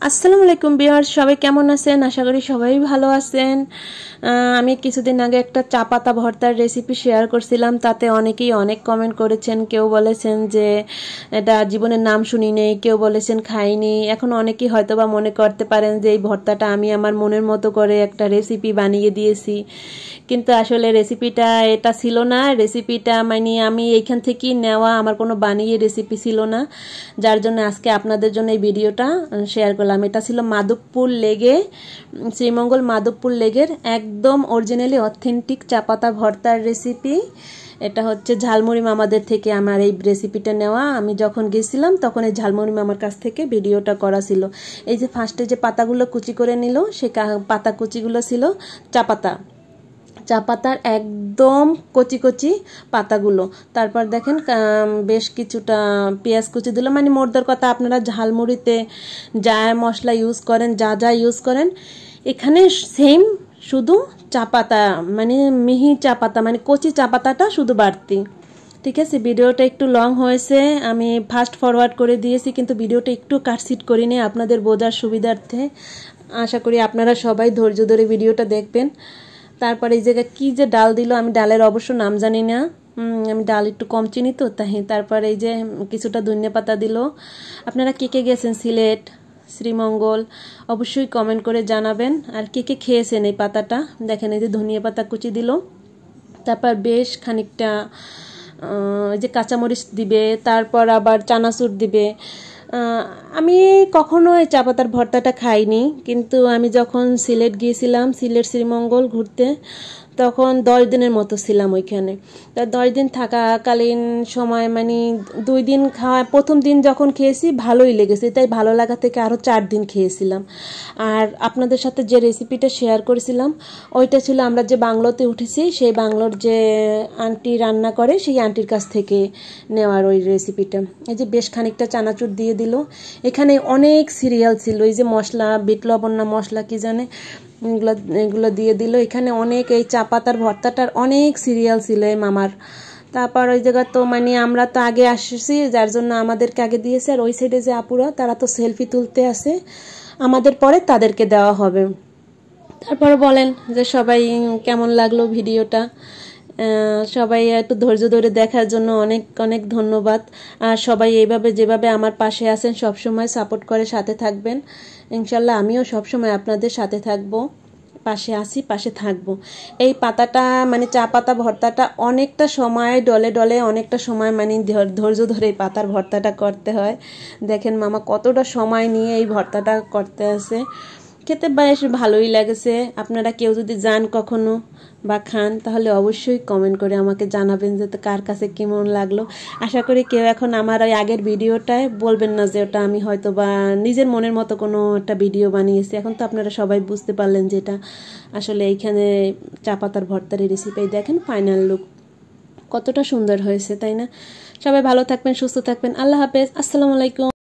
আসসালামু আলাইকুম ভিউয়ার্স, সবাই কেমন আছেন? আশা করি সবাই ভালো আছেন। আমি কিছুদিন আগে একটা চা পাতা ভর্তার রেসিপি শেয়ার করছিলাম, তাতে অনেকেই অনেক কমেন্ট করেছেন। কেউ বলেছেন যে এটা জীবনের নাম শুনি নেই, কেউ বলেছেন খাইনি। এখন অনেকেই হয়তো বা মনে করতে পারেন যে এই ভর্তাটা আমি আমার মনের মতো করে একটা রেসিপি বানিয়ে দিয়েছি, কিন্তু আসলে রেসিপিটা এটা ছিল না। রেসিপিটা মানে আমি এইখান থেকেই নেওয়া, আমার কোনো বানিয়ে রেসিপি ছিল না, যার জন্য আজকে আপনাদের জন্য এই ভিডিওটা শেয়ার করলাম। এটা ছিল মাধবপুর লেগে, শ্রীমঙ্গল মাধবপুর লেগের একদম অরিজিনালি অথেন্টিক চা পাতা ভর্তার রেসিপি। এটা হচ্ছে ঝালমুড়ি মামাদের থেকে আমার এই রেসিপিটা নেওয়া। আমি যখন গেছিলাম তখন এই ঝালমুড়ি মামার কাছ থেকে ভিডিওটা করা ছিল। এই যে ফার্স্টে যে পাতাগুলো কুচি করে নিল, সে পাতা কুচিগুলো ছিল চা পাতা, চা পাতার একদম কচি কচি পাতাগুলো। তারপর দেখেন বেশ কিছুটা পেঁয়াজ কুচি দিল। মানে মোটদার কথা, আপনারা ঝালমুড়িতে যা মশলা ইউজ করেন, যা যা ইউজ করেন, এখানে সেম, শুধু চা পাতা মানে মিহি চা পাতা, মানে কচি চা পাতাটা শুধু বাড়তি। ঠিক আছে, ভিডিওটা একটু লং হয়েছে, আমি ফাস্ট ফরওয়ার্ড করে দিয়েছি, কিন্তু ভিডিওটা একটু কাটছিট করিনি আপনাদের বোঝার সুবিধার্থে। আশা করি আপনারা সবাই ধৈর্য ধরে ভিডিওটা দেখবেন। তারপরে এই জায়গায় কী যে ডাল দিল, আমি ডালের অবশ্য নাম জানি না, আমি ডাল একটু কম চিনি তো তাই। তারপরে এই যে কিছুটা ধনিয়া পাতা দিল। আপনারা কে কে গেছেন সিলেট, শ্রীমঙ্গল, অবশ্যই কমেন্ট করে জানাবেন। আর কে কে খেয়েছেন এই পাতাটা। দেখেন এই যে ধনিয়া পাতা কুচি দিল, তারপর বেশ খানিকটা এই যে কাঁচামরিচ দিবে, তারপর আবার চানাচুর দিবে। আমি কখনো এই চা পাতার ভর্তাটা খাইনি, কিন্তু আমি যখন সিলেট গিয়েছিলাম, সিলেট শ্রীমঙ্গল ঘুরতে, তখন 10 দিনের মতো ছিলাম ওইখানে। তা 10 দিন থাকাকালীন সময় মানে 2 দিন খাওয়া, প্রথম দিন যখন খেয়েছি ভালোই লেগেছে, তাই ভালো লাগা থেকে আরও 4 দিন খেয়েছিলাম। আর আপনাদের সাথে যে রেসিপিটা শেয়ার করেছিলাম, ওইটা ছিল আমরা যে বাংলোতে উঠেছি সেই বাংলোর যে আন্টি রান্না করে, সেই আন্টির কাছ থেকে নেওয়ার ওই রেসিপিটা। এই যে বেশ খানিকটা চানাচুর দিয়ে দিল। এখানে অনেক সিরিয়াল ছিল, এই যে মশলা, বিট লবণ না মশলা কি জানে, এগুলো দিয়ে দিল। এখানে অনেক, এই চা পাতার ভর্তাটার অনেক সিরিয়াল ছিল এই মামার। তারপর ওই জায়গা তো মানে আমরা তো আগে আসছি, যার জন্য আমাদেরকে আগে দিয়েছে। আর ওই সাইডে যে আপুরা, তারা তো সেলফি তুলতে আসে, আমাদের পরে তাদেরকে দেওয়া হবে। তারপর বলেন যে সবাই কেমন লাগলো ভিডিওটা। সবাই একটু ধৈর্য ধরে দেখার জন্য অনেক অনেক ধন্যবাদ। আর সবাই এইভাবে যেভাবে আমার পাশে আছেন, সবসময় সাপোর্ট করে সাথে থাকবেন। ইনশাল্লাহ আমিও সবসময় আপনাদের সাথে থাকবো, পাশে আসি, পাশে থাকবো। এই পাতাটা মানে চা পাতা ভর্তাটা অনেকটা সময় ডলে ডলে, অনেকটা সময় মানে ধৈর্য ধরে এই পাতার ভর্তাটা করতে হয়। দেখেন মামা কতটা সময় নিয়ে এই ভর্তাটা করতে আছে। খেতে বেশ ভালোই লেগেছে। আপনারা কেউ যদি যান কখনো বা খান, তাহলে অবশ্যই কমেন্ট করে আমাকে জানাবেন যে কার কাছে কেমন লাগলো। আশা করি কেউ এখন আমার ওই আগের ভিডিওটায় বলবেন না যে ওটা আমি হয়তো বা নিজের মনের মতো কোনো একটা ভিডিও বানিয়েছি। এখন তো আপনারা সবাই বুঝতে পারলেন যে এটা আসলে এইখানে চা পাতার ভর্তার রেসিপি। দেখেন ফাইনাল লুক কতটা সুন্দর হয়েছে, তাই না? সবাই ভালো থাকবেন, সুস্থ থাকবেন। আল্লাহ হাফেজ, আসসালামু আলাইকুম।